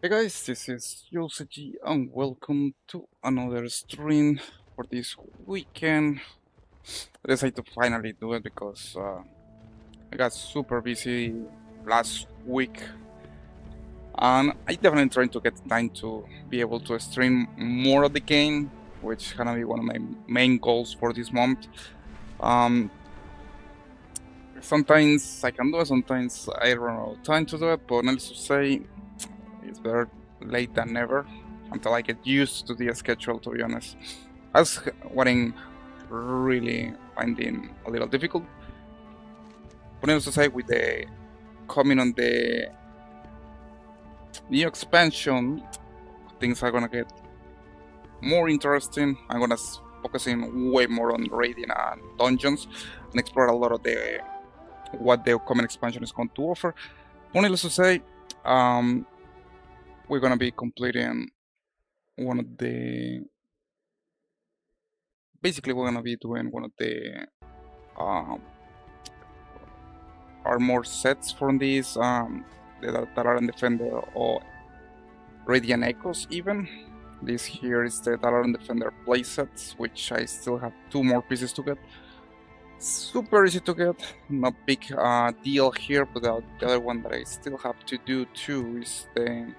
Hey guys, this is UCG and welcome to another stream for this weekend. I decided to finally do it because I got super busy last week and I definitely trying to get time to be able to stream more of the game, which is gonna be one of my main goals for this month. Um, Sometimes I can do it, sometimes I don't know time to do it, but needless to say, it's better late than never until I get used to the schedule, to be honest. That's what I'm really finding a little difficult. But needless to say, with the coming on the new expansion, things are gonna get more interesting. I'm gonna focusing way more on raiding and dungeons and explore a lot of the what the upcoming expansion is going to offer. But needless to say, um, we're gonna be completing one of the basically we're gonna be doing one of the um, armor sets from these that are in Defender or Radiant Echoes even. This here is the Dalaran Defender playsets, which I still have 2 more pieces to get. Super easy to get, not big deal here, but the other one that I still have to do too is the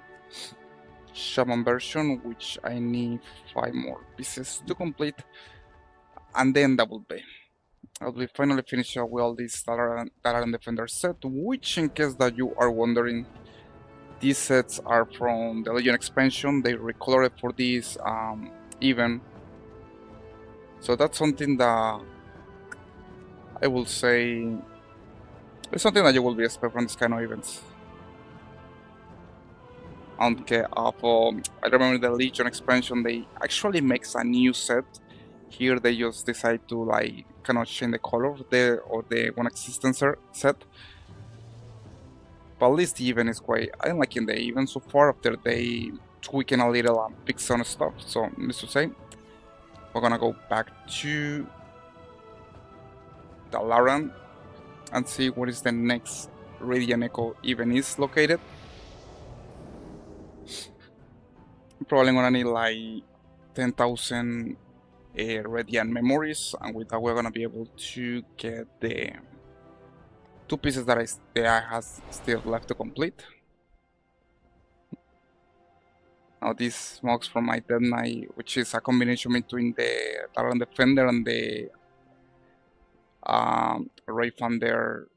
Shaman version, which I need 5 more pieces to complete, and then that will be. I'll be finally finished with all this Dalaran Defender set, which in case that you are wondering, these sets are from the Legion expansion. They recolored for this event, so that's something that I will say is something that you will be expect from this kind of events. Aunque I remember the Legion expansion, they actually makes a new set. Here they just decide to like kind of change the color of the one existing set. But at least the event is quite. I'm liking the event so far after they tweaking a little and fix some stuff. So needless to say, we're gonna go back to the Laran and see what is the next Radiant Echo event is located. Probably gonna need like 10,000 Radiant memories, and with that we're gonna be able to get the 2 pieces that I has still left to complete. Now this smokes from my Dead Knight, which is a combination between the Talon Defender and the Ray Thunder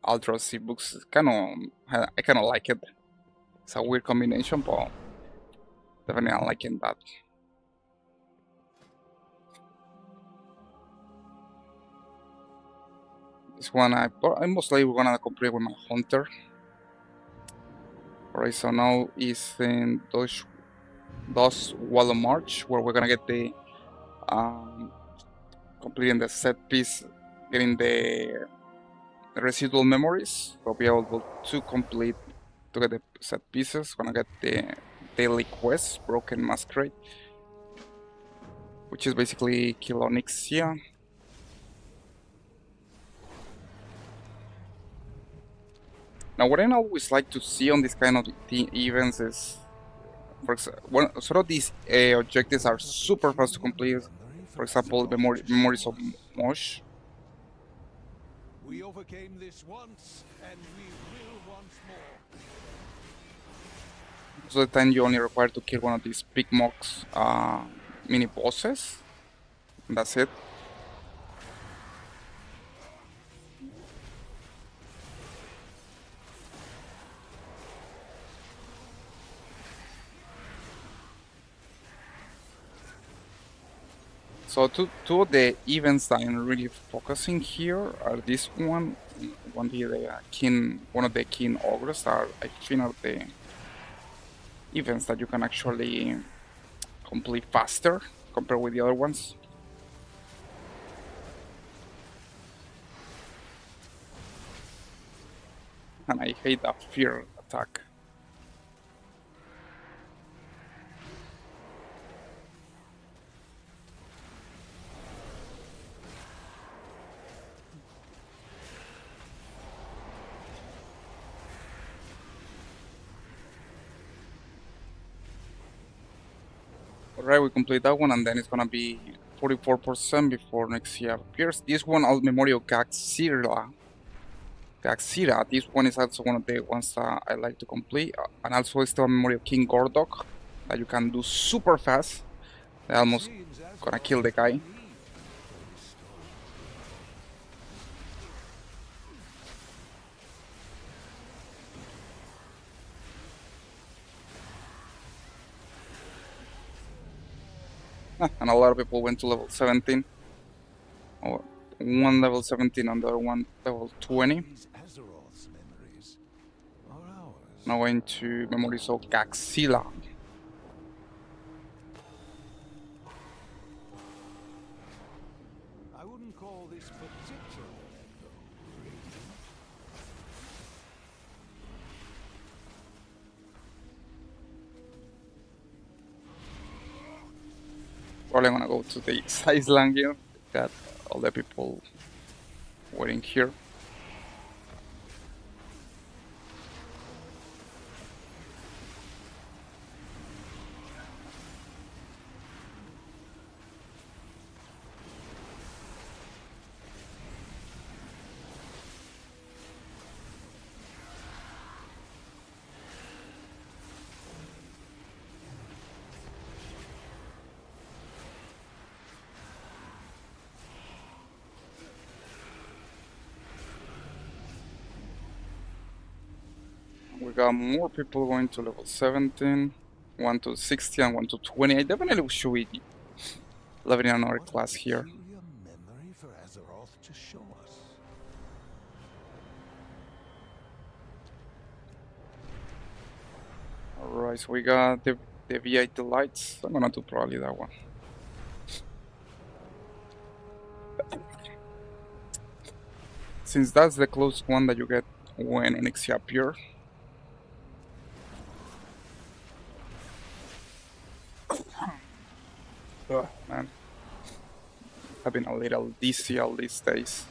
Ultra C books. I kind of like it. It's a weird combination, but definitely I'm liking that. This one I'm mostly gonna complete with my Hunter. Alright, so now is in those Wall of March, where we're gonna get the completing the set piece, getting the residual memories. We'll be able to complete to get the set pieces. Gonna get the daily quest, Broken Masquerade, which is basically kill Onyxia. Now, what I always like to see on this kind of events is, for example, sort of these objectives are super fast to complete. For example, the memories of Mosh. We overcame this once, and we will once more. So the time you only require to kill one of these big mocks mini bosses. And that's it. So two of the events that I'm really focusing here are this one of the king ogres are I think are the events that you can actually complete faster compared with the other ones. And I hate that fear attack. Alright, we complete that one, and then it's gonna be 44% before next year appears. This one, Al Memorio Gaxira. This one is also one of the ones that I like to complete. And also it's still a memory of King Gordok that you can do super fast. I almost gonna kill the guy. And a lot of people went to level 17. Or one level 17 and the other one level 20. Now going to memories of Gaxila. I wouldn't call this particular echo great. Probably gonna go to the Island here. Got all the people waiting here. We got more people going to level 17, one to 60 and one to 20. I definitely should be leveling another class here. Memory for Azeroth to show us. Alright, so we got the V8 lights. I'm gonna do probably that one. Since that's the closest one that you get when Onyxia appear. Oh, man. I've been a little dizzy all these days.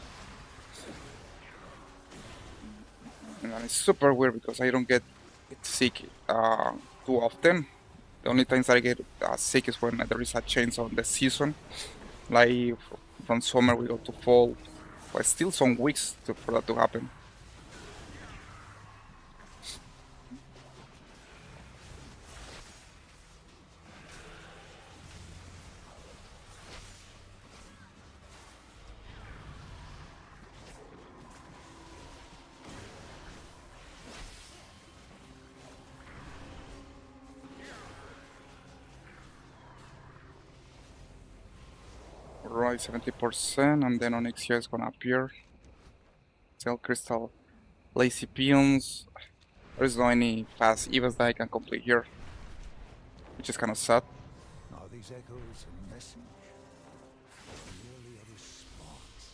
And it's super weird because I don't get sick too often. The only times I get sick is when there is a change on the season. Like from summer we go to fall. But still some weeks for that to happen. Right, 70%, and then Onyxia is gonna appear. Cell Crystal, Lazy Peons. There is no any fast events that I can complete here, which is kind of sad. Are these echoes a message? Or merely a response?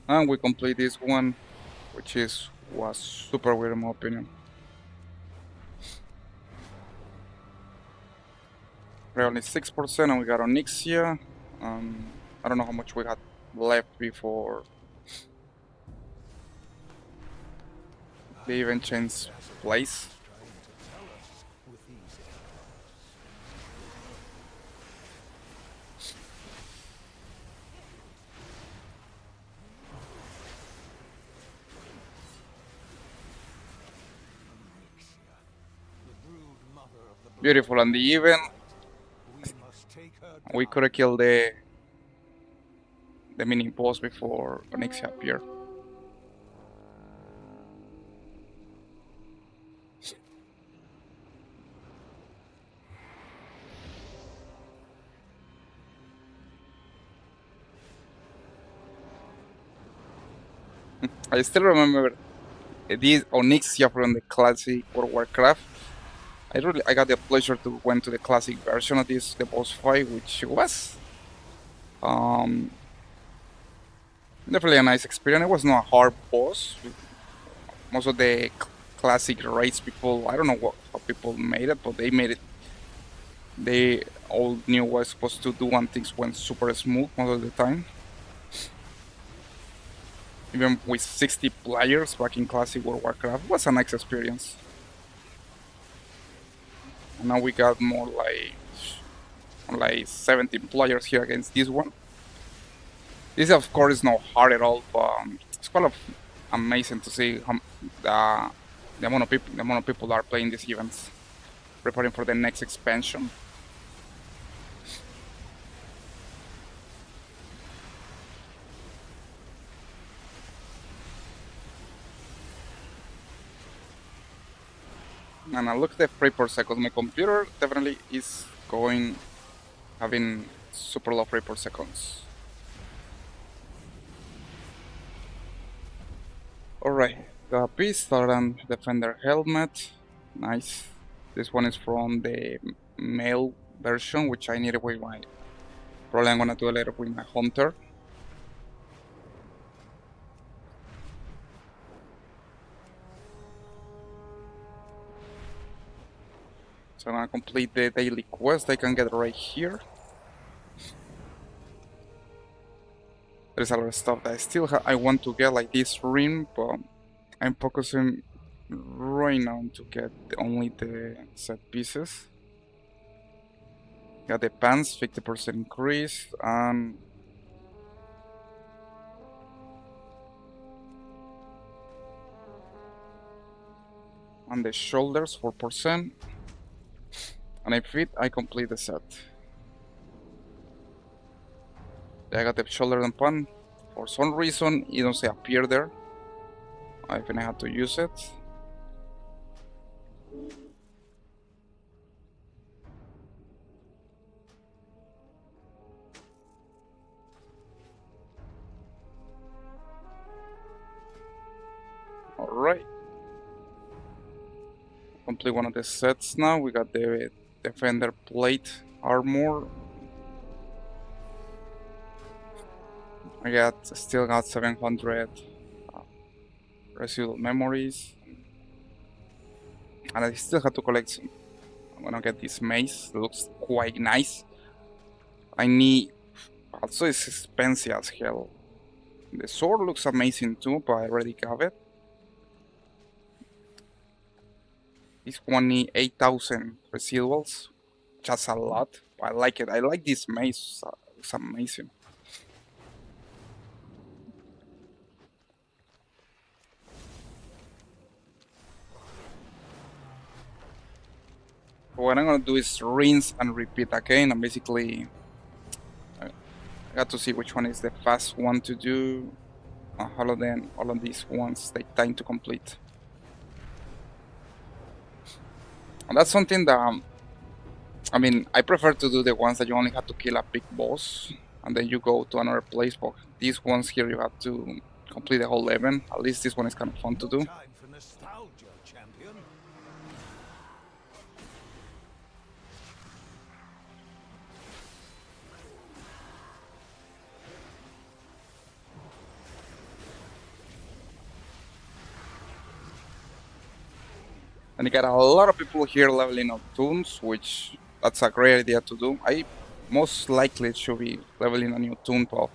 And we complete this one, which was super weird in my opinion. We're only 6% and we got Onyxia. I don't know how much we had left before they even changed place. Beautiful, and even we could have killed the mini boss before Onyxia appeared. I still remember this Onyxia from the classic Warcraft. I got the pleasure to went to the classic version of the boss fight, which was Definitely a nice experience. It was not a hard boss. Most of the classic raids people, I don't know how people made it, but they made it. They all knew what was supposed to do and things went super smooth most of the time. Even with 60 players back in Classic World Warcraft, it was a nice experience. And now we got more like 17 players here against this one. This of course is not hard at all, but it's kind of amazing to see how, the amount of people that are playing these events, preparing for the next expansion. And I look at the frame per second. My computer definitely is having super low frame per seconds. Alright, the pistol and defender helmet. Nice. This one is from the male version, which I need with my. Probably I'm gonna do a later with my hunter. So I'm gonna complete the daily quest. I can get right here. There's a lot of stuff that I still I want to get, like this ring, but I'm focusing right now to get only the set pieces. Got the pants, 50% increase, and on the shoulders 4%. And if I complete the set. I got the shoulder and pan. For some reason, it doesn't appear there. I think I have to use it. Alright. Complete one of the sets now. We got the defender plate armor. Still got 700 residual memories. And I still have to collect some. I'm gonna get this mace. It looks quite nice. I need. Also, it's expensive as hell. The sword looks amazing too, but I already got it. This one needs 8,000 residuals. Just a lot. I like it. I like this mace. It's amazing. What I'm gonna do is rinse and repeat again, and basically I got to see which one is the fast one to do. All of these ones take time to complete. And that's something that, I mean, I prefer to do the ones that you only have to kill a big boss, and then you go to another place, but these ones here you have to complete the whole event. At least this one is kind of fun to do. Time for nostalgia, champion. And you got a lot of people here leveling up toons, which that's a great idea to do. I most likely should be leveling a new toon, but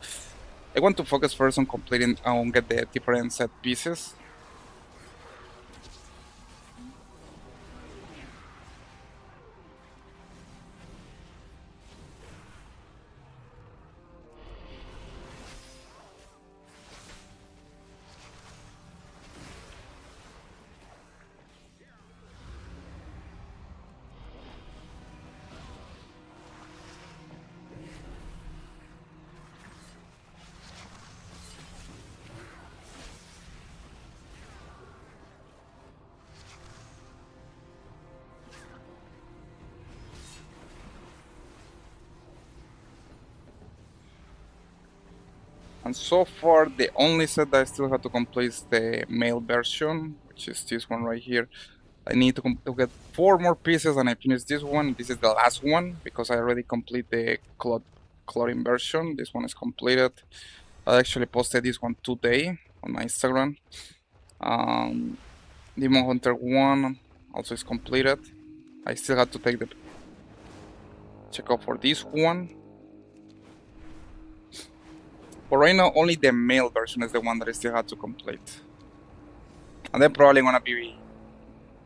I want to focus first on completing, on get the different set pieces. And so far, the only set that I still have to complete is the male version, which is this one right here. I need to get 4 more pieces and I finish this one. This is the last one because I already complete the clothing version. This one is completed. I actually posted this one today on my Instagram. Um, Demon Hunter 1 also is completed. I still had to take the checkout for this one. But right now, only the male version is the one that I still had to complete. And then probably gonna be,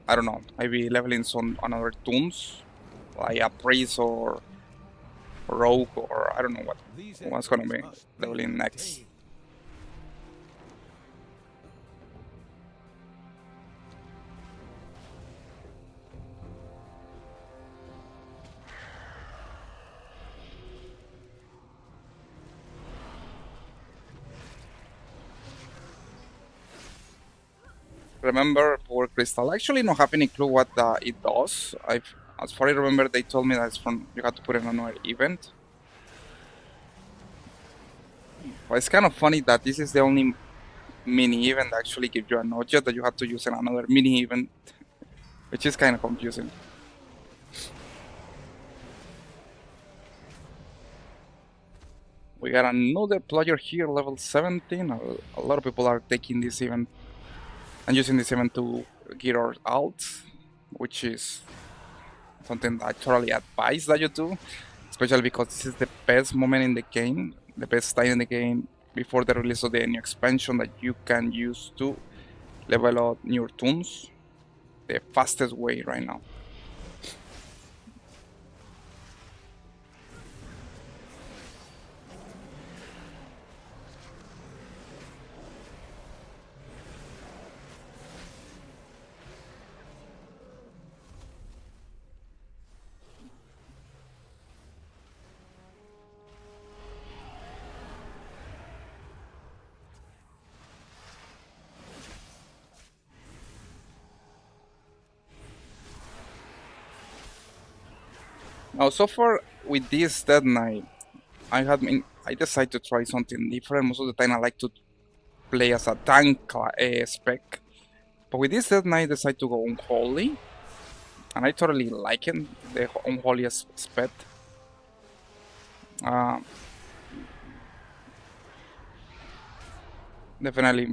I don't know, maybe leveling some another toons, like a priest or rogue, or I don't know what's gonna be leveling next. Remember Power Crystal? I actually don't have any clue what it does. As far as I remember, they told me that it's from you had to put in another event. But it's kind of funny that this is the only mini event that actually gives you an object that you have to use in another mini event, which is kind of confusing. We got another player here, level 17. A lot of people are taking this event and using this event to get our alts, which is something that I totally advise that you do, especially because this is the best moment in the game, the best time in the game before the release of the new expansion that you can use to level up new toons the fastest way right now. Now, so far with this Dead Knight, I decided to try something different. Most of the time, I like to play as a tank spec, but with this Dead Knight, I decided to go Unholy, and I totally like it, the Unholy spec. Uh, Definitely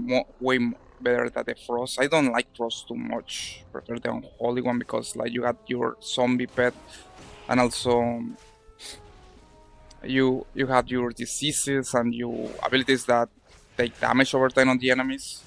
better than the Frost. I don't like Frost too much. Prefer the Unholy one because like you got your zombie pet, and also you have your diseases and your abilities that take damage over time on the enemies.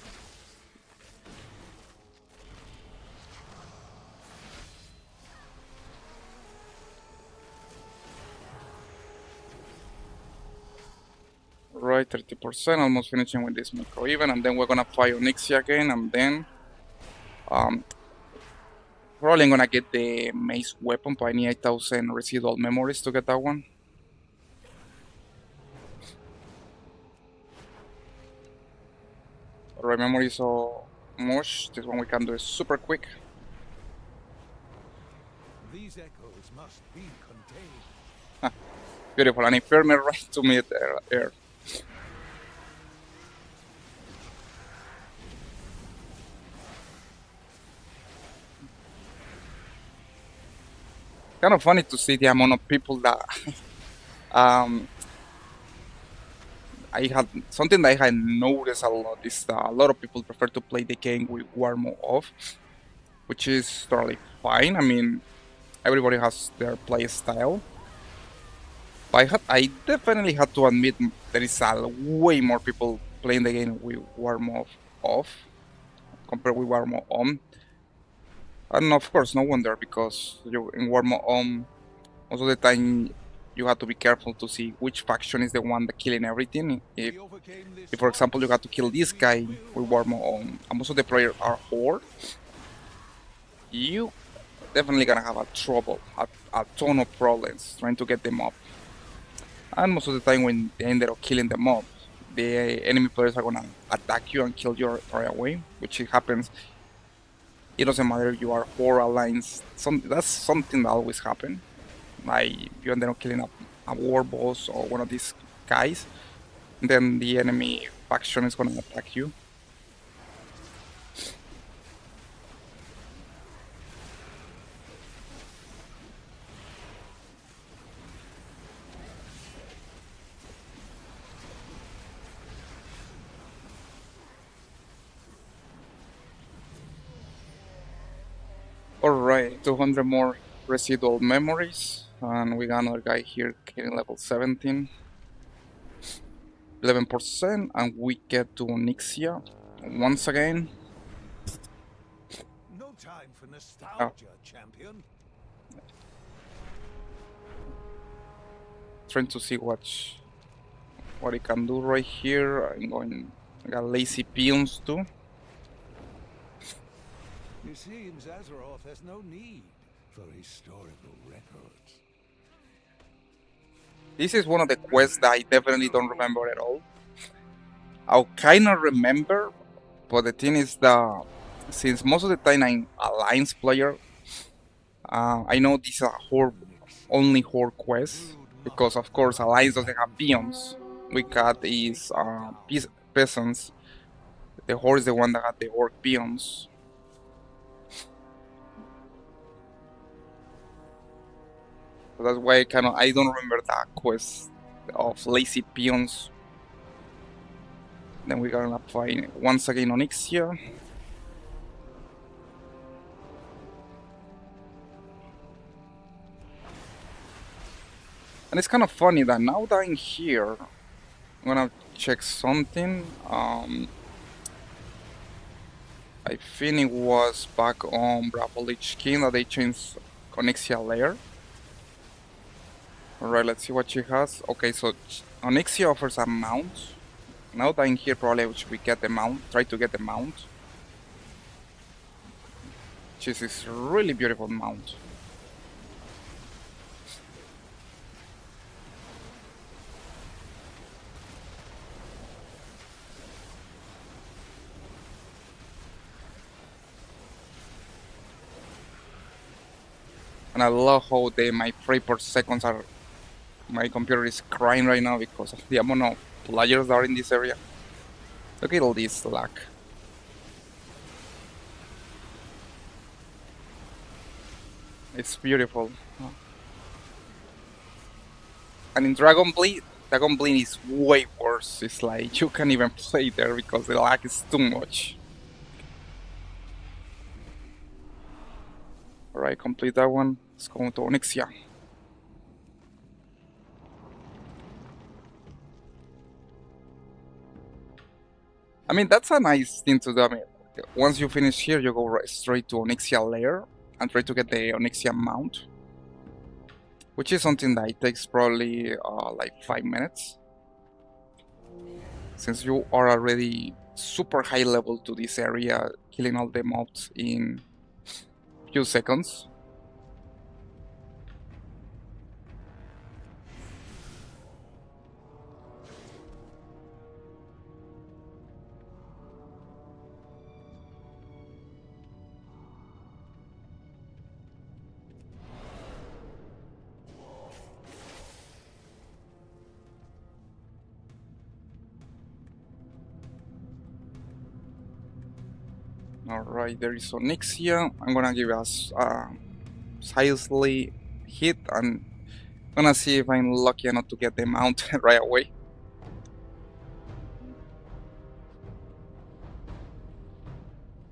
Right, 30%, almost finishing with this micro even, and then we're gonna fight Onyxia again, and then um, probably gonna get the mace weapon, but I need 8,000 residual memories to get that one. Alright, memory so much. This one we can do is super quick. These echoes must be contained. Beautiful, an Inferno right to mid-air. Kind of funny to see the amount of people that um, I had something that I had noticed a lot is that a lot of people prefer to play the game with war mode off, which is totally fine. I mean, everybody has their play style. But I definitely had to admit there is a way more people playing the game with war mode off compared with war mode on. And of course, no wonder because you in war mode on most of the time you have to be careful to see which faction is the one that killing everything. If, for example, you got to kill this guy with war mode on, and most of the players are horde, you definitely gonna have a ton of problems trying to get them up. And most of the time when they ended up killing them up, the enemy players are gonna attack you and kill you right away, which happens. It doesn't matter if you are four alliance. That's something that always happens. Like you end up killing a war boss or one of these guys, then the enemy faction is gonna attack you. Alright, 200 more residual memories, and we got another guy here getting level 17. 11%, and we get to Onyxia once again. No time for nostalgia, champion. Trying to see what he can do right here. I got lazy peons too. It seems Azeroth has no need for historical records. This is one of the quests that I definitely don't remember at all. I'll kinda remember, but the thing is that since most of the time I'm Alliance player, I know these are only Horde quests, because of course Alliance doesn't have peons. We got these peasants. The Horde is the one that got the orc peons. So that's why I don't remember that quest of lazy peons. Then we're gonna find once again Onyxia. And it's kind of funny that now that I'm here, I'm gonna check something. I think it was back on Bravo Lich King that they changed Onyxia layer. Alright, let's see what she has. Okay, so Onyxia offers a mount. Now that I'm here, probably we get the mount. Try to get the mount. Which is this really beautiful mount. And I love how my frame per seconds are. My computer is crying right now because of the amount of players that are in this area. Look at all this lag. It's beautiful. And in Dragon Bleed is way worse. It's like you can't even play there because the lag is too much. Alright, complete that one. Let's go to Onyxia. I mean, that's a nice thing to do. I mean, once you finish here, you go straight to Onyxia lair and try to get the Onyxia mount, which is something that takes probably like 5 minutes, since you are already super high level to this area, killing all the mobs in few seconds. Alright, there is Onyxia. I'm gonna give us slightly hit and I'm gonna see if I'm lucky enough to get the mount right away.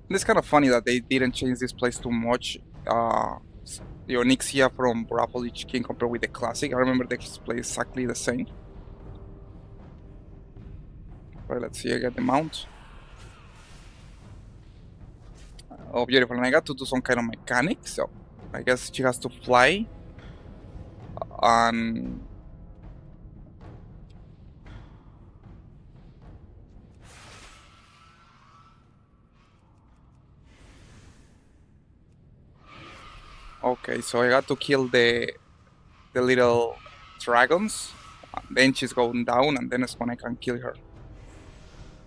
And it's kind of funny that they didn't change this place too much. The Onyxia from Bravo Lich King compared with the classic. I remember this place exactly the same. Right, let's see, I get the mount. Oh, beautiful. And I got to do some kind of mechanics, so I guess she has to fly. And okay, so I got to kill the little dragons. Then she's going down, and then it's when I can kill her.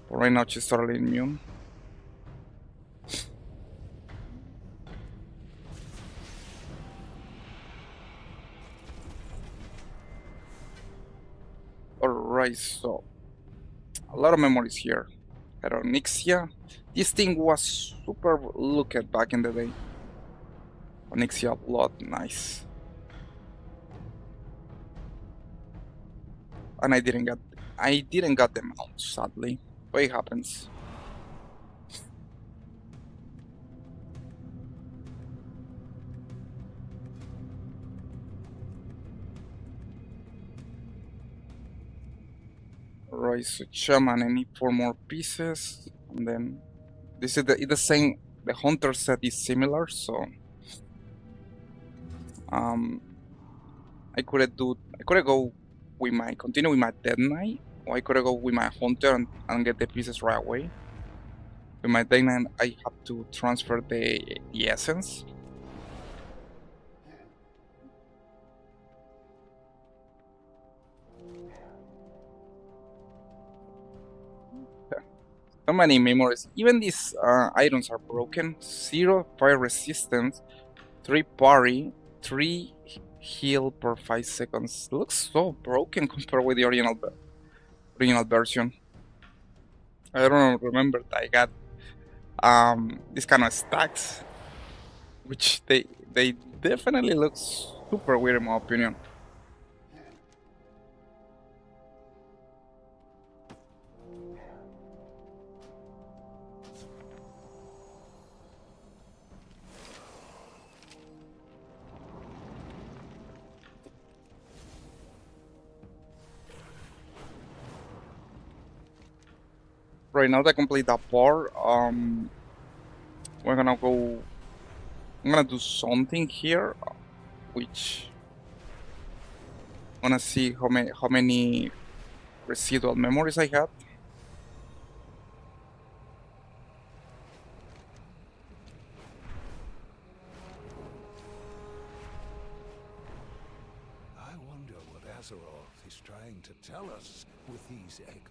But right now she's totally immune. Alright, so a lot of memories here. Onyxia. This thing was super looked back in the day. Onyxia blood, nice. And I didn't get the mount, sadly. But it happens. Samurais Shaman. I need 4 more pieces, and then this is the same. The Hunter set is similar, so I could go with my continue with my Dead Knight, or I could go with my Hunter and get the pieces right away. With my Dead Knight, I have to transfer the essence. So many memories. Even these items are broken. 0 fire resistance, 3 parry, 3 heal per 5 seconds. Looks so broken compared with the original version. I don't remember that I got these kind of stacks, which they definitely look super weird in my opinion. Right now to complete that part, we're gonna go. I'm gonna do something here, which I'm gonna see how many residual memories I had. I wonder what Azeroth is trying to tell us with these echoes.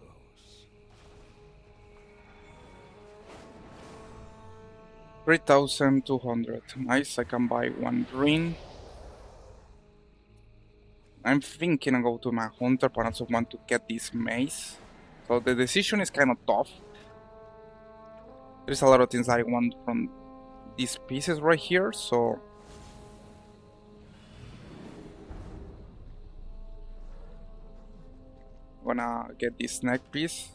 3,200. Nice, I can buy 1 green. I'm thinking I go to my Hunter, but I also want to get this mace. So the decision is kind of tough. There's a lot of things I want from these pieces right here, so I'm gonna get this neck piece.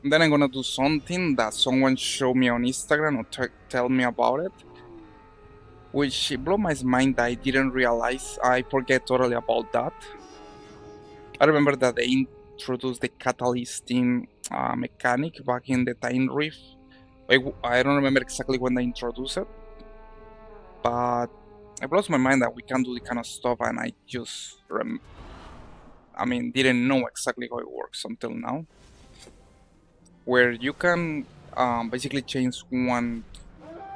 And then I'm gonna do something that someone showed me on Instagram or tell me about it, which blew my mind that I didn't realize. I forget totally about that. I remember that they introduced the catalysting mechanic back in the Time Rift. I don't remember exactly when they introduced it, but it blows my mind that we can do the kind of stuff, and I just didn't know exactly how it works until now. Where you can basically change one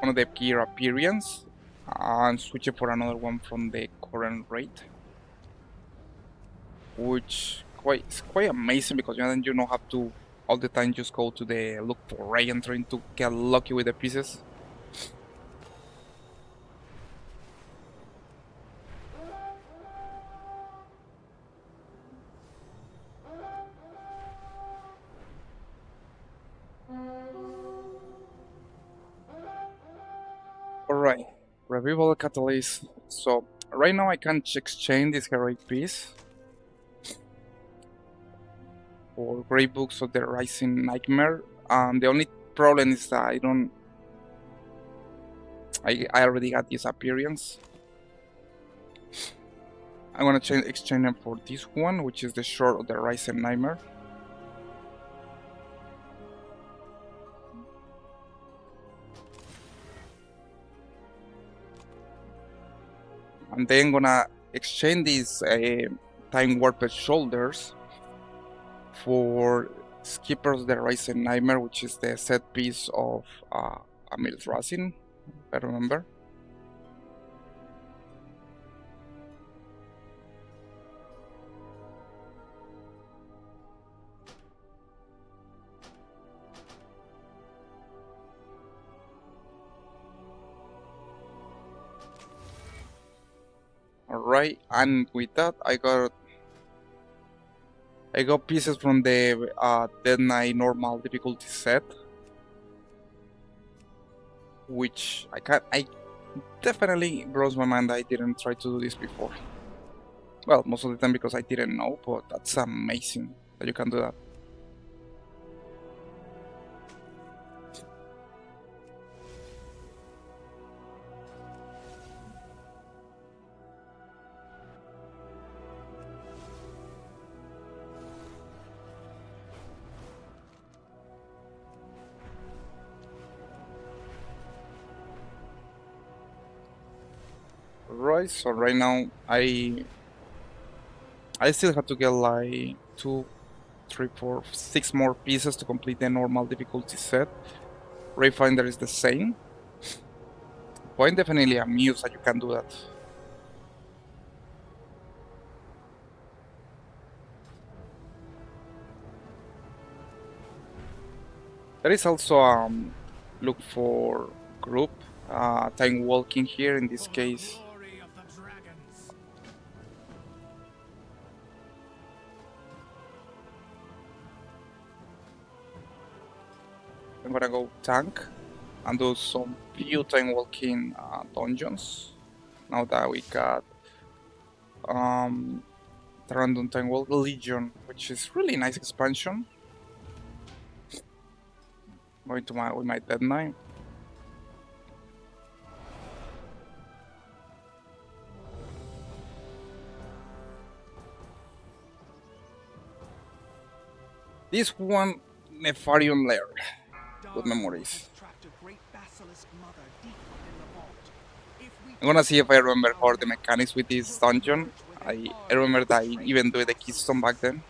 of the gear appearance and switch it for another one from the current rate, which is quite amazing because then you don't have to all the time just go to the look for ray and trying to get lucky with the pieces. Alright, Revival Catalyst. So right now I can exchange this heroic piece for Grey Books of the Rising Nightmare. The only problem is that I already got this appearance. I'm gonna exchange them for this one, which is the Short of the Rising Nightmare. And then gonna exchange these Time Warped Shoulders for Skippers of the Rising Nightmare, which is the set piece of Emil's Racing, if I remember. Alright, and with that I got pieces from the Dead Knight normal difficulty set, which I definitely blows my mind that I didn't try to do this before. Well, most of the time because I didn't know, but that's amazing that you can do that. price. So right now I still have to get like 2, 3, 4, 6 more pieces to complete the normal difficulty set. Wayfinder is the same. But I'm definitely amused that you can do that. There is also look for group time walking here in this For the case. glory of the dragons. I'm gonna go tank and do some few time walking dungeons. Now that we got the random time walk Legion, which is really nice expansion. Going to with my Dead Knight. This one Nefarian Lair. Good memories. I'm gonna see if I remember how the mechanics with this dungeon. I remember that I even do the keystone back then.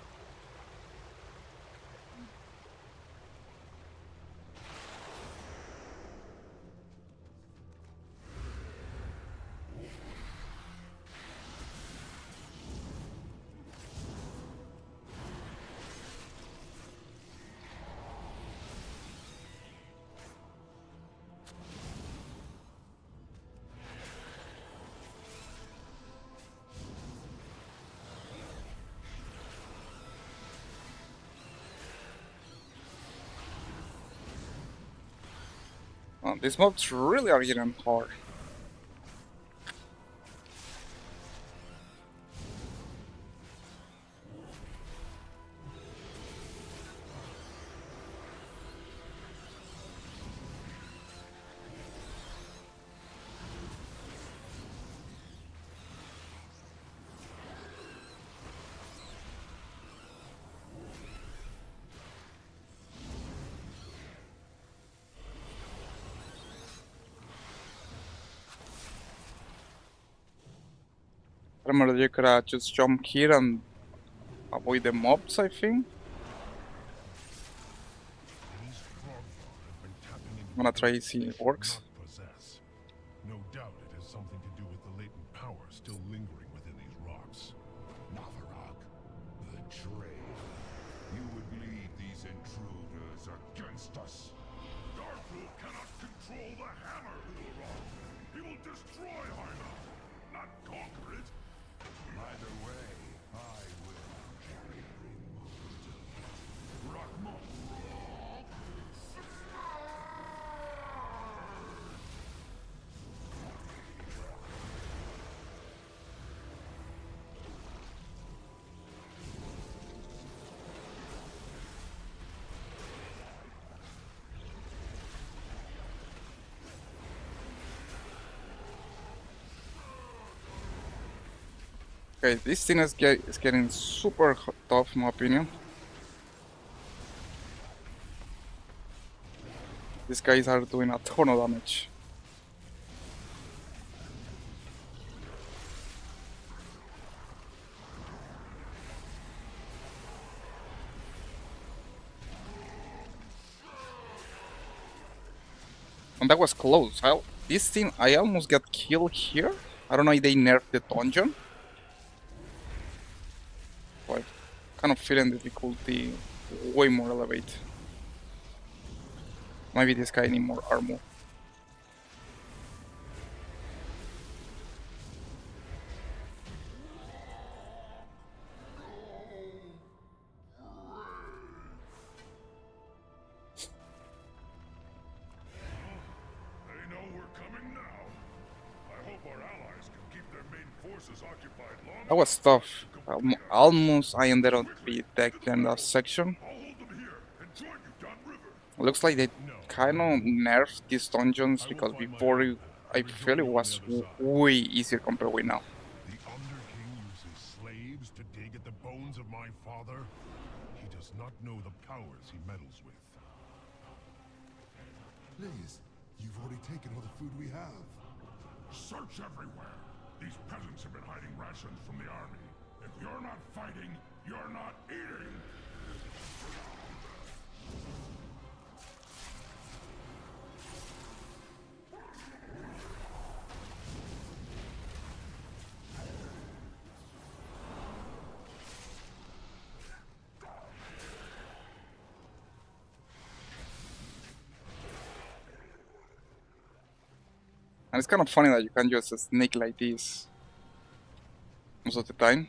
These mobs really are getting hard. I remember you could just jump here and avoid the mobs, I think. I'm gonna try to see if it works. No doubt it has something to do with the latent power still lingering within these rocks. Navarag, betrayed. You would lead these intruders against us. Darkblue cannot control the hammer, Ulrog. He will destroy Heimer, not conquer it. Either way, I will carry removed. Rockmon. Okay, this thing is getting super tough in my opinion. These guys are doing a ton of damage. And that was close. This thing, I almost got killed here. I don't know if they nerfed the dungeon. But kind of feeling the difficulty way more elevated. Maybe this guy need more armor. They know we're coming now. I hope our allies can keep their main forces occupied long. That was tough. Almost I ended up being decked in that section. I'll hold them here and join you downriver. Looks like they kind of nerfed these dungeons because before I feel it was way easier compared with now. The Underking uses slaves to dig at the bones of my father. He does not know the powers he meddles with. Please, you've already taken all the food we have. Search everywhere. These peasants have been hiding rations from the army. If you're not fighting, you're not eating. And it's kind of funny that you can just sneak like this most of the time.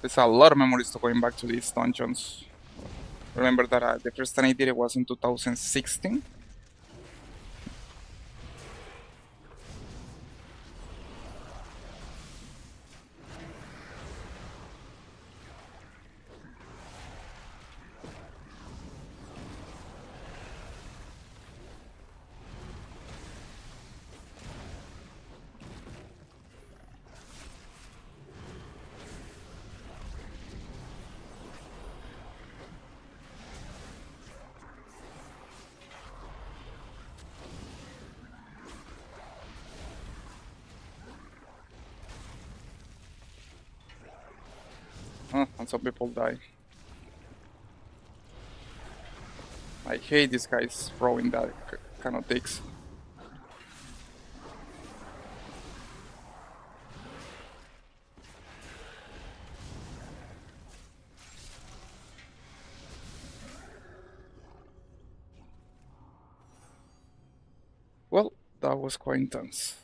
There's a lot of memories to going back to these dungeons. Remember that the first time I did it was in 2016. And some people die. I hate these guys throwing that kind of dicks. Well, that was quite intense.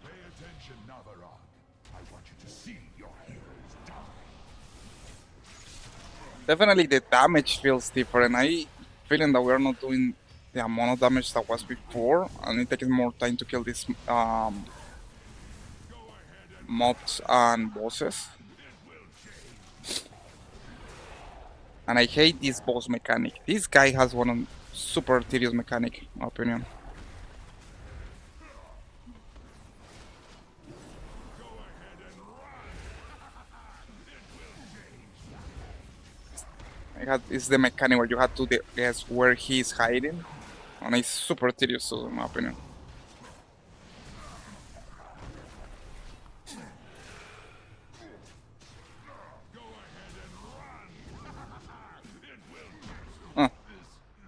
Pay attention, Navarog. I want you to see your heroes die. Definitely the damage feels different. I feeling that we're not doing the amount of damage that was before, and it takes more time to kill these mobs and bosses. And I hate this boss mechanic. This guy has one of super tedious mechanic, in my opinion. It's the mechanic where you have to guess where he's hiding, and it's super tedious, in my opinion.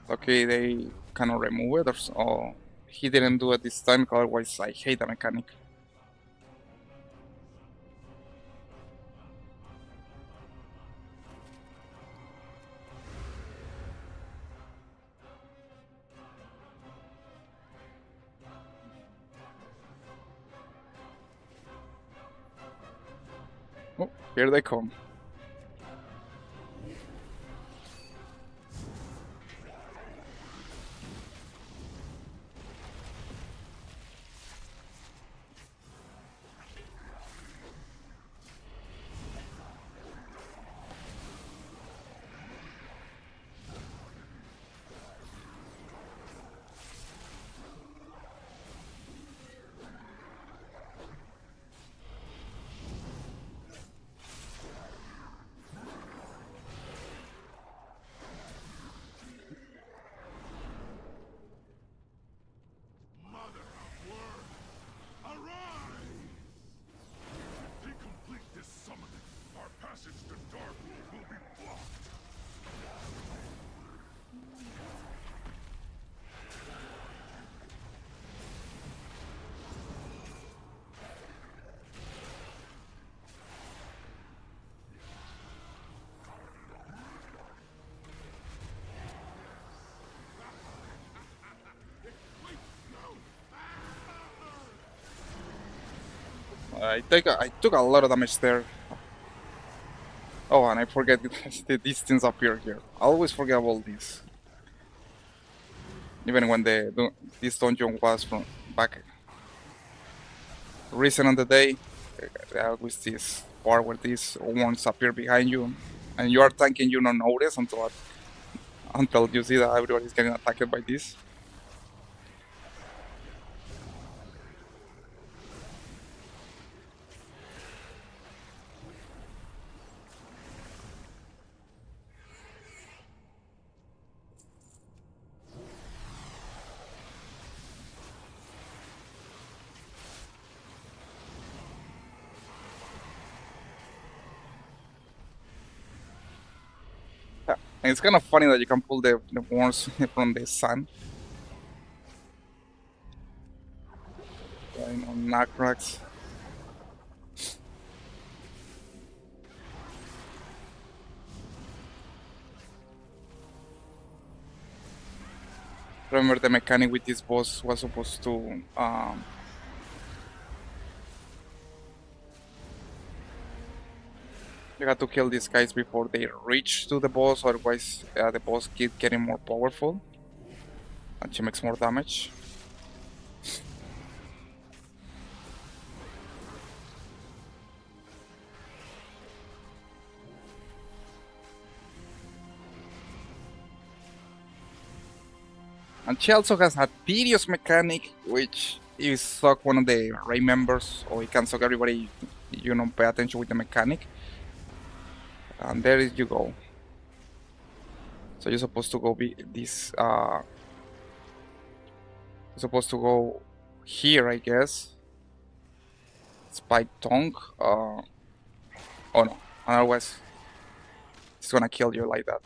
Okay, they cannot remove it, or he didn't do it this time, otherwise I hate the mechanic. Oh, here they come. I took a lot of damage there. Oh, and I forget these things appear here. I always forget about this. Even when this dungeon was from back recent on the day, with this part where these ones appear behind you, and you are tanking, you don't notice until you see that everybody's getting attacked by this. Yeah, and it's kind of funny that you can pull the worms from the sun. You know, Nakrax. Remember the mechanic with this boss was supposed to you had to kill these guys before they reach to the boss, otherwise the boss keeps getting more powerful and she makes more damage. And she also has a tedious mechanic, which is suck one of the raid members, or it can suck everybody, you know, pay attention with the mechanic. And there you go. So you're supposed to go you're supposed to go here, I guess. Spike tongue. Oh no, otherwise it's gonna kill you like that.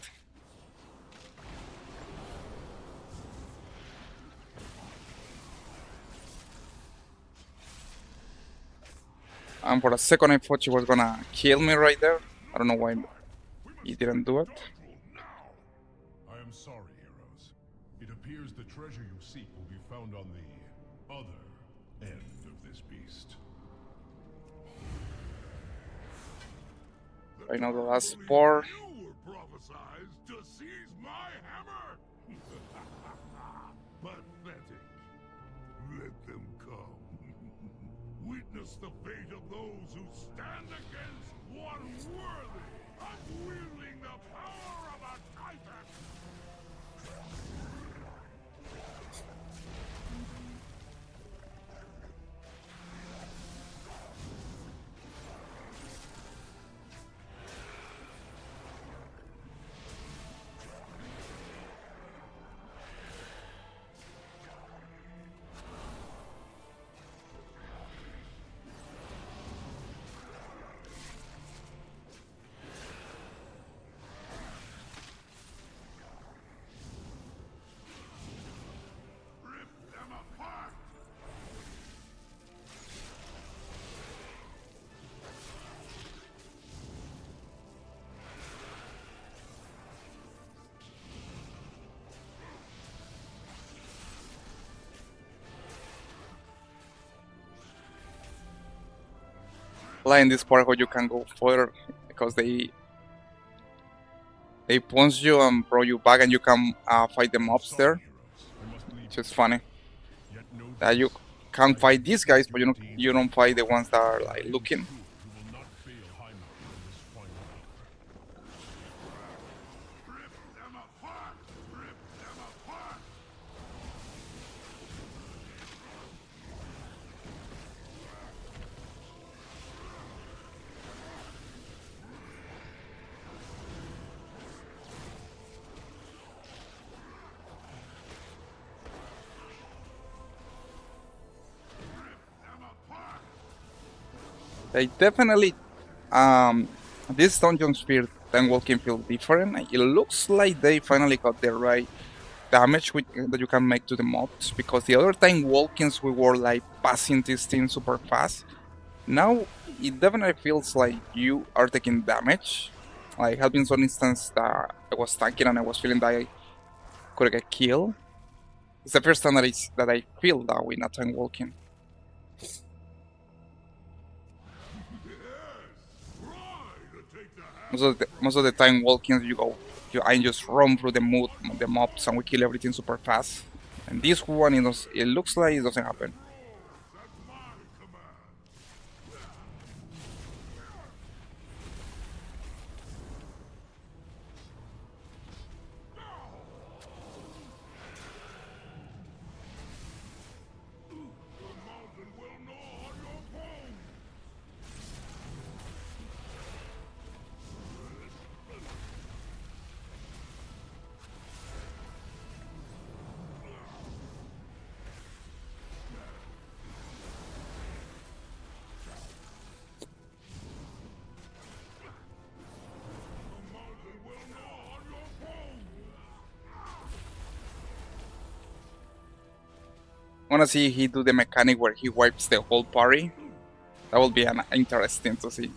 And for a second I thought she was gonna kill me right there. I don't know why he didn't do it. I am sorry, heroes. It appears the treasure you seek will be found on the other end of this beast. I know the last part. You were prophesized to seize my hammer! Pathetic. Let them come. Witness the fate of those who stand against one worthy of wielding the power of a titan! Rip them apart! Like in this part where you can go further because they punch you and throw you back and you can fight the mobs there. I must leave. Which is funny. Yet know That you this, can fight these guys, but you don't fight the ones that are like looking. you will not fail Heimer in this final hour. Rip them apart! Rip them apart! They definitely this dungeon sphere and walking feel different. It looks like they finally got the right damage that you can make to the mobs, because the other time walkings we were like passing this thing super fast. Now it definitely feels like you are taking damage. Like had been some instance that I was tanking and I was feeling that I could get killed. It's the first time that I feel that way, not time walking. Most of the time walking I just run through the mobs and we kill everything super fast. And this one it looks like it doesn't happen. I wanna see he do the mechanic where he wipes the whole party. That will be interesting to see.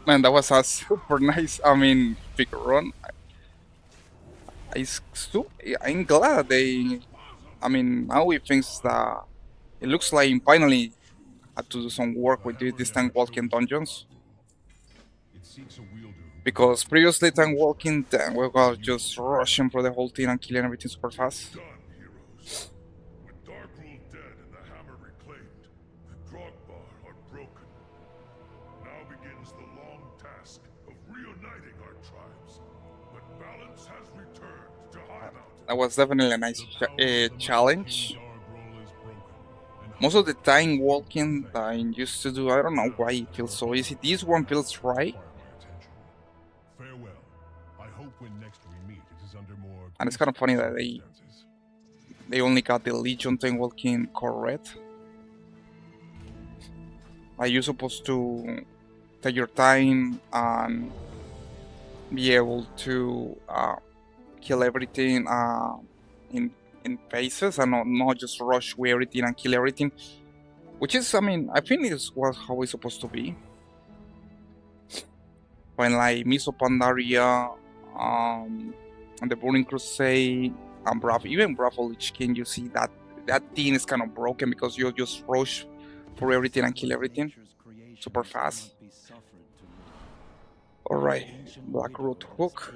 Man, that was a super nice, figure run. I'm glad now we think that it looks like finally had to do some work with this tank walking dungeons. It seeks a wielder who Because previously tank walking, then we were just rushing for the whole thing and killing everything super fast. Done, heroes. With Darkroot dead and the hammer reclaimed, the Drogbar are broken. Now begins the long task of reuniting our tribes. But balance has returned to High Mountain. That was definitely a nice challenge. Dark roll is broken, and Most of the time walking that I used to do, I don't know why it feels so easy. This one feels right. require my attention. Farewell. I hope when next we meet it is under more And it's kind of funny that circumstances. they only got the Legion tank walking correct. Are you supposed to take your time and be able to kill everything in phases and not just rush with everything and kill everything? Which is, I think it's how it's supposed to be. When like Miso Pandaria, and the Burning Crusade, and even Bravo Lich King, you see that thing is kind of broken because you just rush for everything and kill everything super fast. Alright, Blackroot Hook.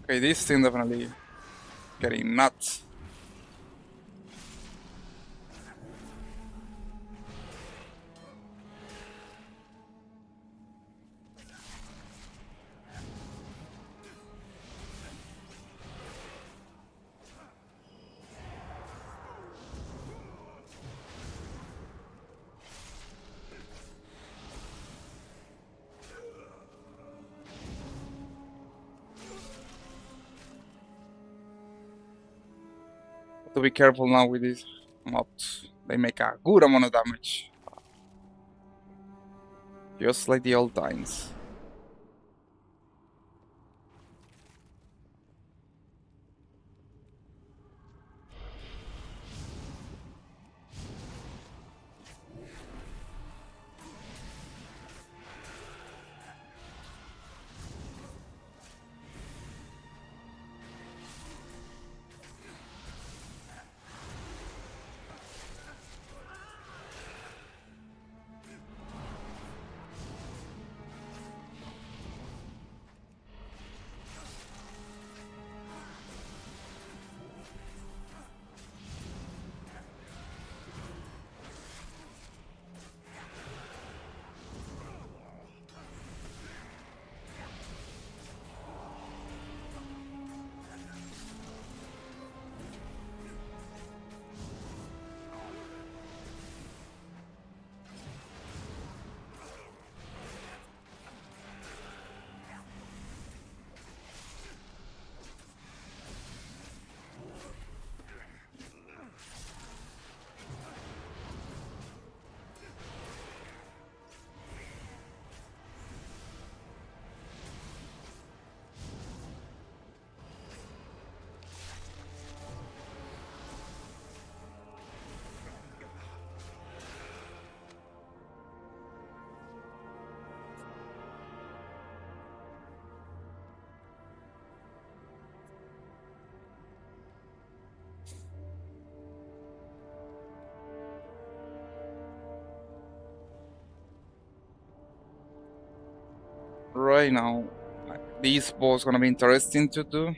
Okay, this thing definitely getting nuts. To be careful now with these mobs. They make a good amount of damage. Just like the old times. Right now, this boss gonna be interesting to do.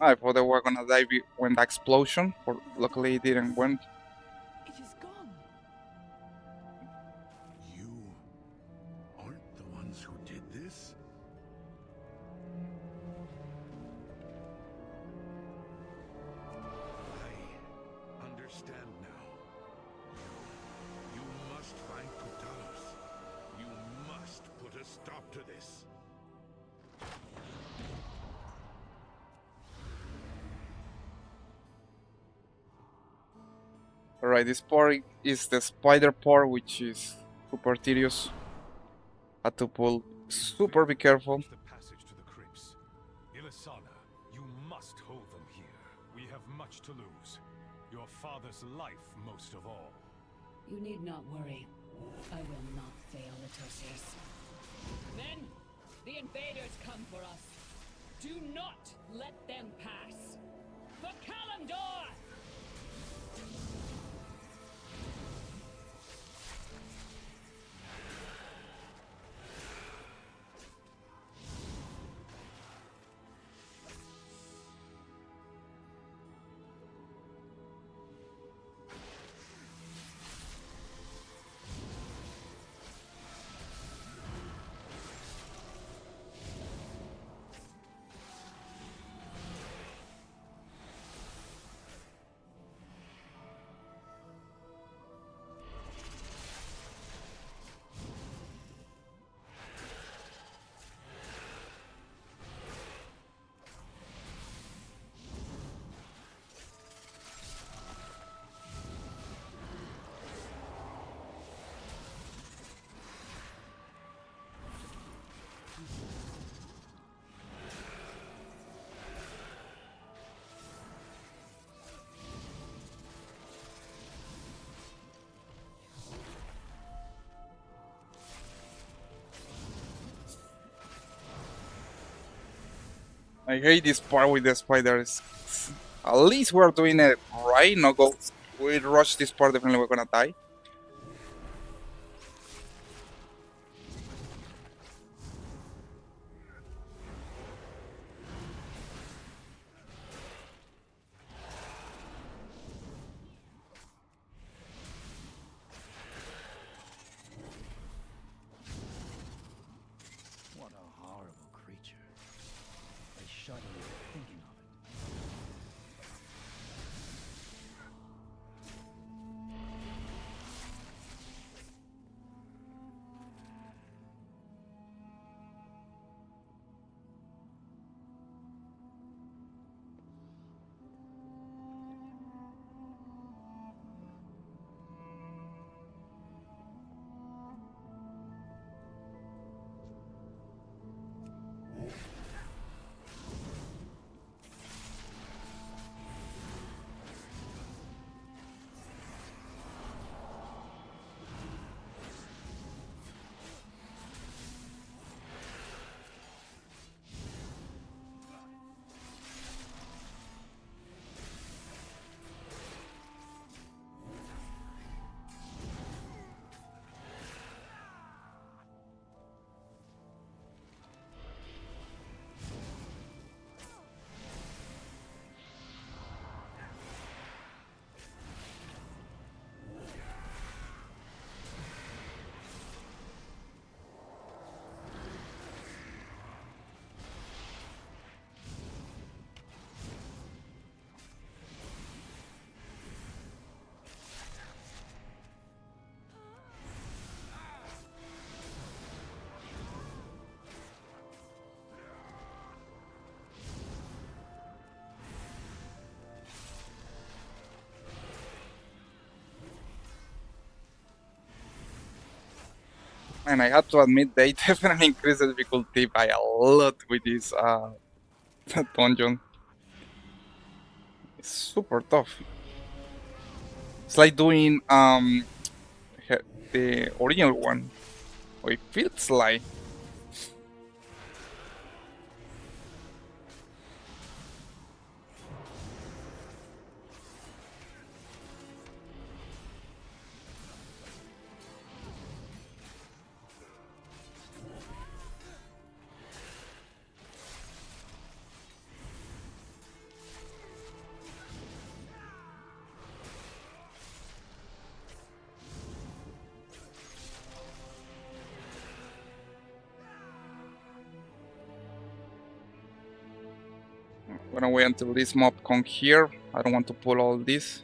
I thought they were gonna die when the explosion, but luckily it didn't went. It is gone. You aren't the ones who did this? I understand now. You must find Kutalos. You must put a stop to this. Alright, this part is the spider part, which is super tedious. Had to pull super be careful. The passage to the crypts. Ilisana, you must hold them here. We have much to lose. Your father's life most of all. You need not worry. I will not fail, Latosius. Men, the invaders come for us. Do not let them pass. For Kalimdor! I hate this part with the spiders. At least we're doing it right. No go. We rush this part, definitely we're gonna die. What a horrible creature. I shudder thinking of it. And I have to admit, they definitely increased the difficulty by a lot with this dungeon. It's super tough. It's like doing the original one. Or it feels like. I'm gonna wait until this mob comes here. I don't want to pull all this.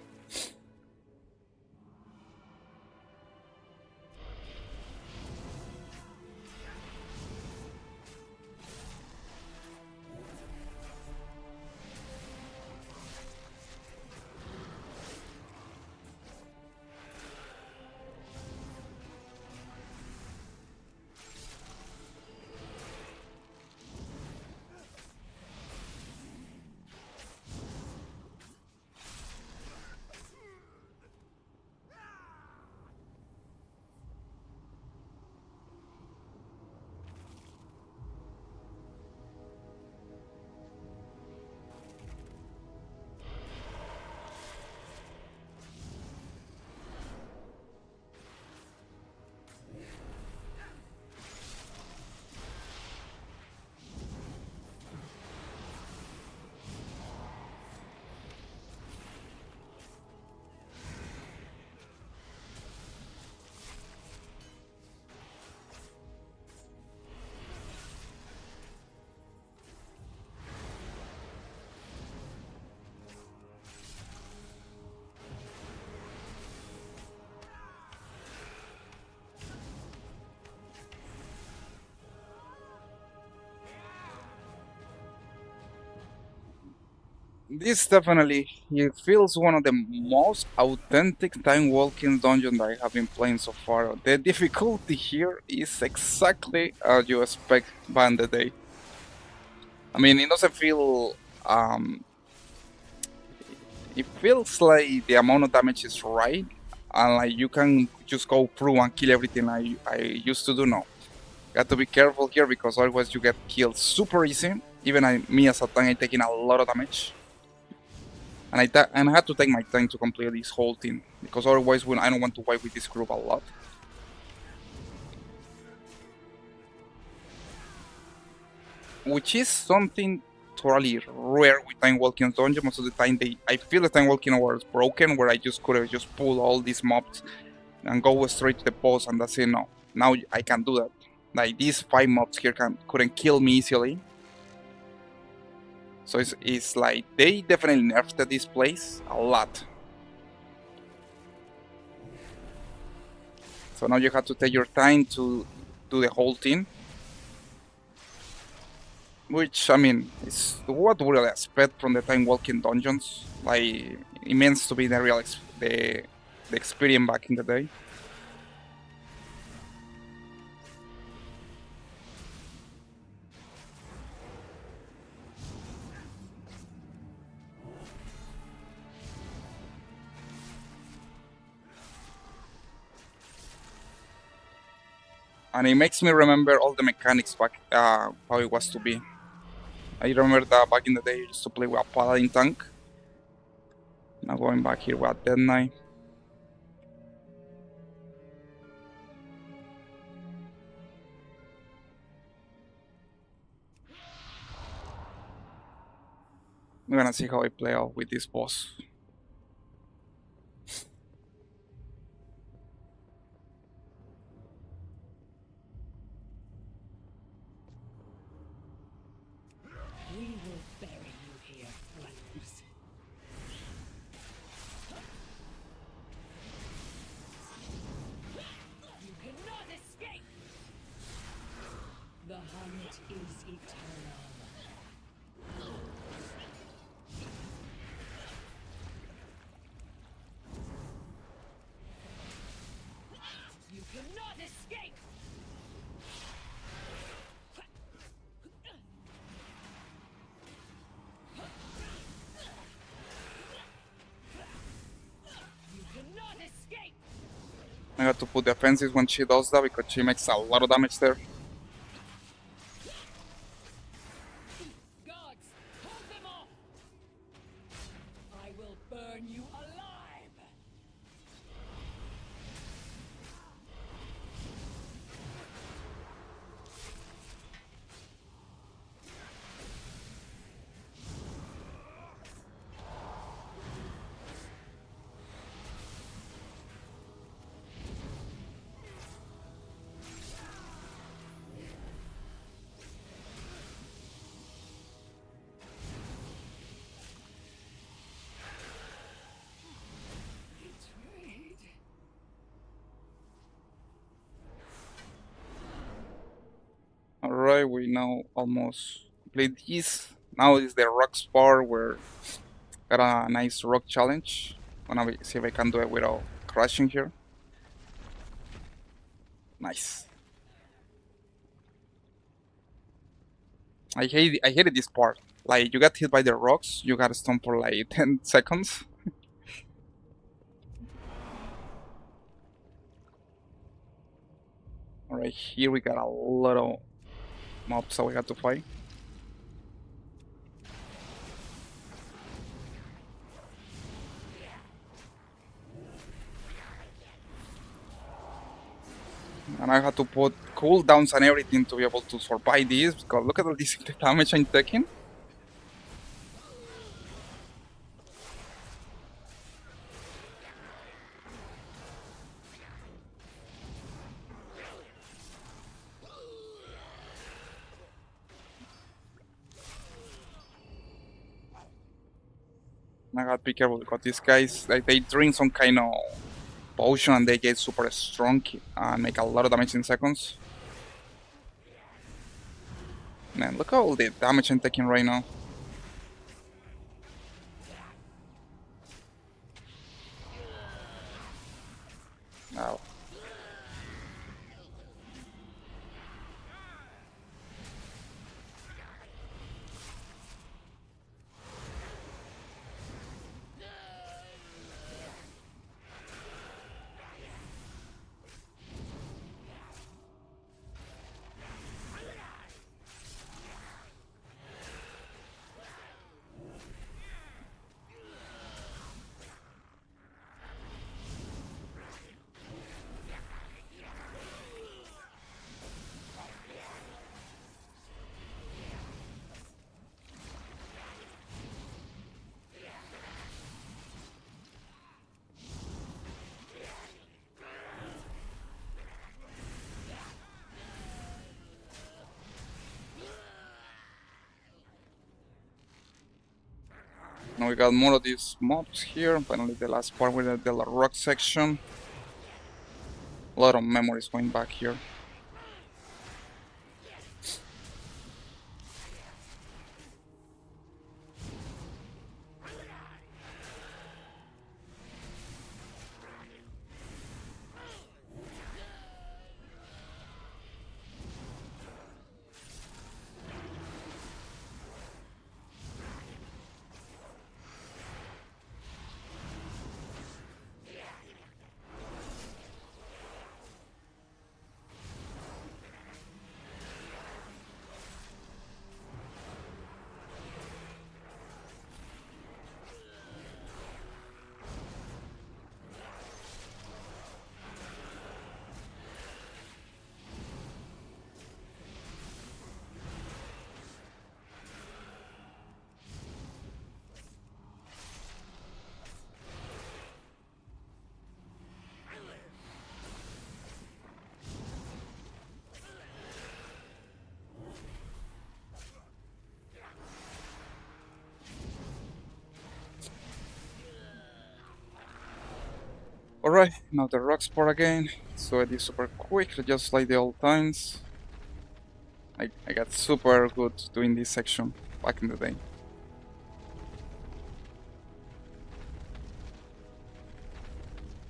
This definitely, it feels one of the most authentic time walking dungeons that I have been playing so far. The difficulty here is exactly as you expect back in the day. I mean, it doesn't feel it feels like the amount of damage is right, and like you can just go through and kill everything I used to do now. Got to be careful here because otherwise you get killed super easy. Even me as a tank, I'm taking a lot of damage. And I had to take my time to complete this whole thing, because otherwise when I don't want to wipe with this group a lot. Which is something totally rare with Time Walking Dungeon. Most of the time I feel the Time Walking was broken, where I just could have just pulled all these mobs and go straight to the boss and that's it. No, now I can do that. Like these 5 mobs here couldn't kill me easily. So it's like they definitely nerfed this place a lot. So now you have to take your time to do the whole thing. Which, I mean, is what would I expect from the Time Walking dungeons. Like, it means to be the real the experience back in the day. And it makes me remember all the mechanics back, how it was to be. I remember that back in the day, I used to play with a Paladin tank. Now going back here with a Dead Knight. I'm gonna see how I play out with this boss. We will bury you here, friends. You cannot escape! The hunt is eternal. You cannot escape! You cannot escape! I got to put defenses when she does that because she makes a lot of damage there. Gods, hold them off! I will burn you alive! Betrayed. Alright, we now almost complete this. Now is the rocks part where got a nice rock challenge. Wanna see if I can do it without crashing here. Nice. I hated this part. Like, you got hit by the rocks, you gotta stun for like 10 seconds. Alright, here we got a lot of mobs that we got to fight. And I had to put cooldowns and everything to be able to survive this, because look at all this damage I'm taking. I gotta be careful because these guys, like, they drink some kind of potion and they get super strong and make a lot of damage in seconds. Man, look at all the damage I'm taking right now. Now we got more of these mobs here. Finally, the last part with the rock section. A lot of memories going back here. Alright, now the rock sport again. So it is super quick, just like the old times. I got super good doing this section back in the day.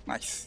Nice.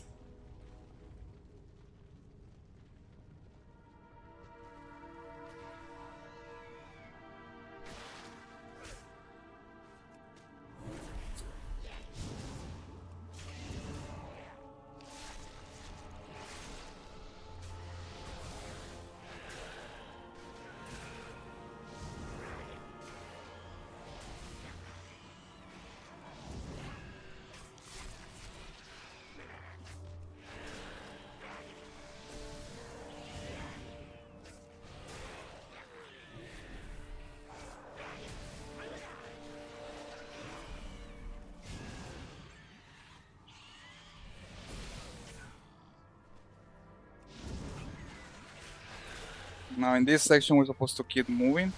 Now in this section we're supposed to keep moving.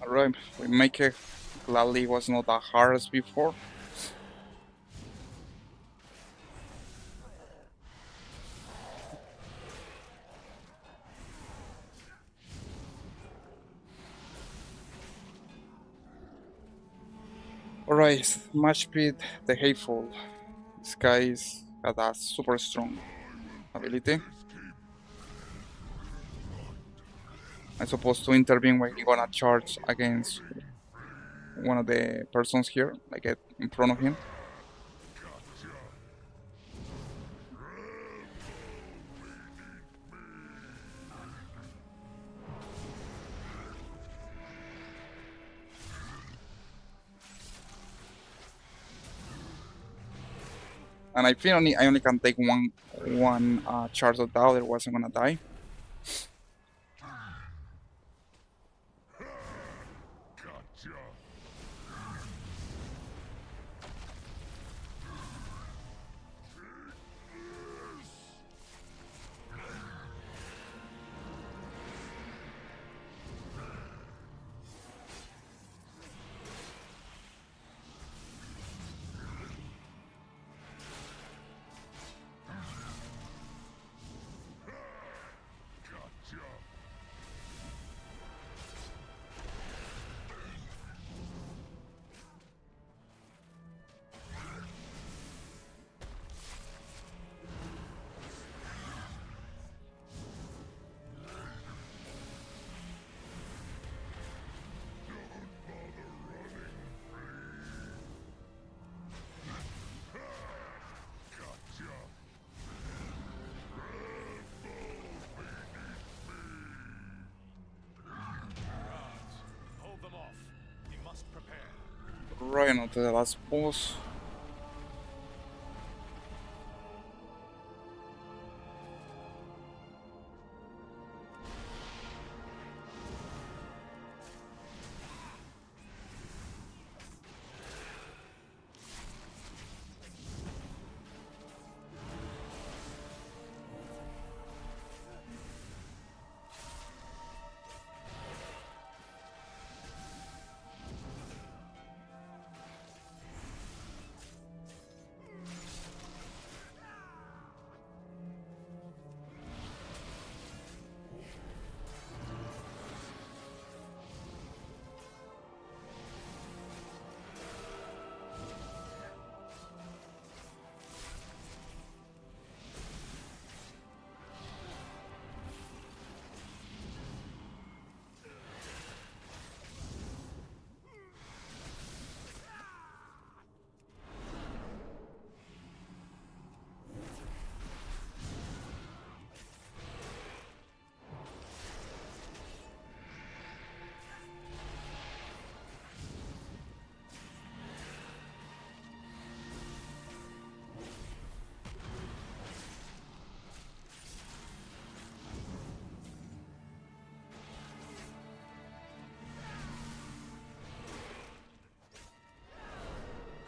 Alright, we make it. Gladly was not that hard as before. Alright, match speed, the hateful. This guy got a super strong ability. I'm supposed to intervene when he gonna charge against one of the persons here, like in front of him. And I feel I only can take one charge of the other wasn't gonna die. Right now to the last boss.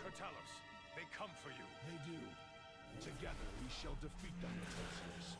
Kurtalos, they come for you. They do. Together we shall defeat them, Atosius.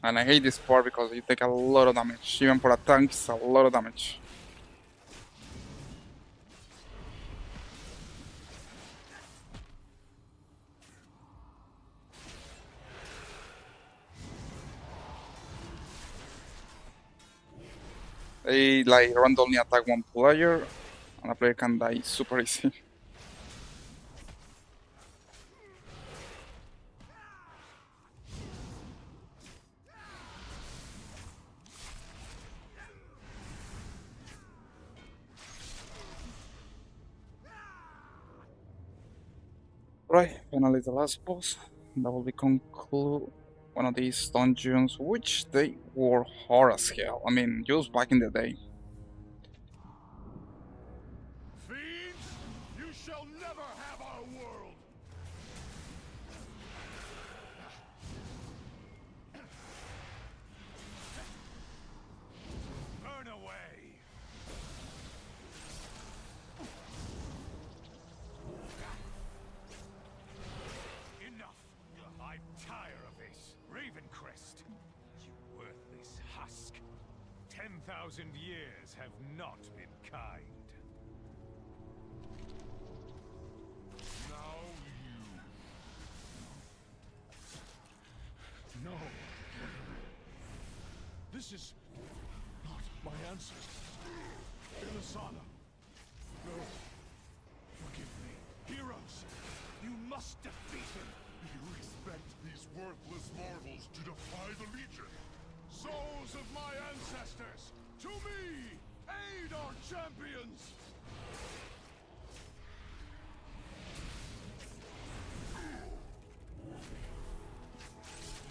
And I hate this part because you take a lot of damage. Even for a tank, it's a lot of damage. They like randomly attack one player, and a player can die super easy. Right, finally the last boss. That will be conclude one of these dungeons, which they were hard as hell. I mean, just back in the day. Fiends, you shall never have our world! Burn away! Enough! I tire of this. Ravencrest, you worthless husk. 10,000 years have not been kind. Now you... No. This is not my ancestors. Ilisana. No. Forgive me. Heroes, you must defeat him! You expect these worthless mortals to defy the Legion? Souls of my ancestors, to me! Aid our champions!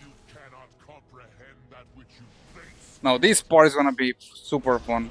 You cannot comprehend that which you face. Now this part is gonna be super fun.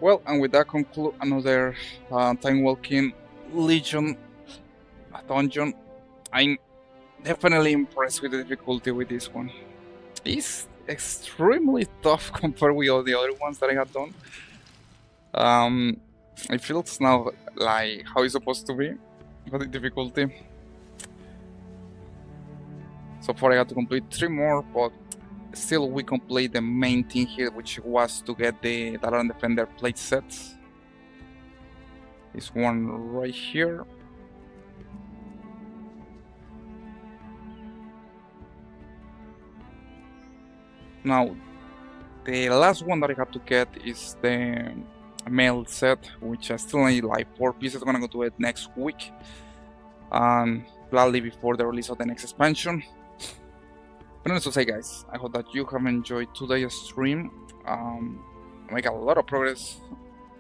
Well, and with that conclude another Time Walking Legion dungeon. I'm definitely impressed with the difficulty with this one. It's extremely tough compared with all the other ones that I had done. It feels now like how it's supposed to be for the difficulty. So far I had to complete 3 more, but still we complete the main thing here, which was to get the Dalaran Defender plate sets. This one right here. Now, the last one that I have to get is the mail set, which I still need like 4 pieces. I'm gonna go do it next week, gladly before the release of the next expansion. But needless to say, guys, I hope that you have enjoyed today's stream. I make a lot of progress.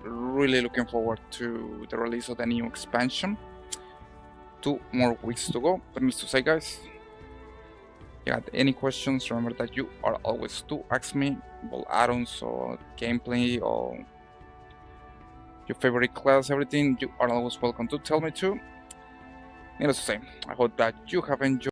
Really looking forward to the release of the new expansion. 2 more weeks to go. But needless to say, guys, if you had any questions, remember that you are always to ask me about add-ons or gameplay or your favorite class, everything. You are always welcome to tell me to. Needless to say, I hope that you have enjoyed.